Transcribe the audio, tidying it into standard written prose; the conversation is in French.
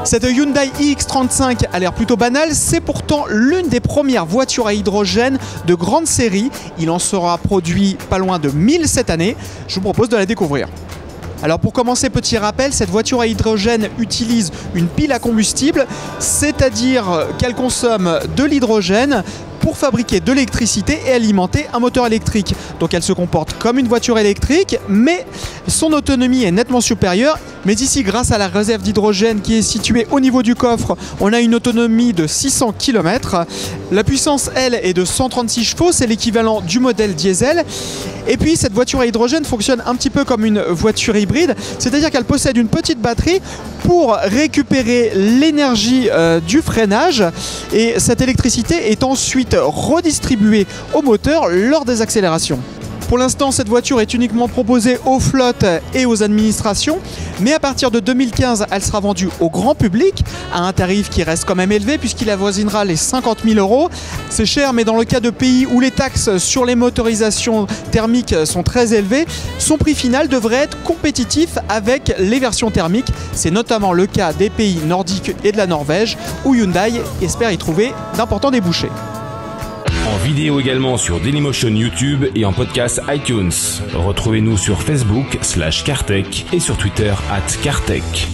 Cette Hyundai iX35 a l'air plutôt banale, c'est pourtant l'une des premières voitures à hydrogène de grande série. Il en sera produit pas loin de 1000 cette année. Je vous propose de la découvrir. Alors pour commencer, petit rappel, cette voiture à hydrogène utilise une pile à combustible, c'est-à-dire qu'elle consomme de l'hydrogène pour fabriquer de l'électricité et alimenter un moteur électrique. Donc elle se comporte comme une voiture électrique, mais son autonomie est nettement supérieure. Mais ici, grâce à la réserve d'hydrogène qui est située au niveau du coffre, on a une autonomie de 600 km. La puissance, elle, est de 136 chevaux, c'est l'équivalent du modèle diesel. Et puis cette voiture à hydrogène fonctionne un petit peu comme une voiture hybride, c'est-à-dire qu'elle possède une petite batterie pour récupérer l'énergie du freinage, et cette électricité est ensuite redistribuée au moteur lors des accélérations. Pour l'instant, cette voiture est uniquement proposée aux flottes et aux administrations, mais à partir de 2015, elle sera vendue au grand public à un tarif qui reste quand même élevé puisqu'il avoisinera les 50 000 €. C'est cher, mais dans le cas de pays où les taxes sur les motorisations thermiques sont très élevées, son prix final devrait être compétitif avec les versions thermiques. C'est notamment le cas des pays nordiques et de la Norvège où Hyundai espère y trouver d'importants débouchés. En vidéo également sur Dailymotion YouTube et en podcast iTunes. Retrouvez-nous sur Facebook /Cartech et sur Twitter @Cartech.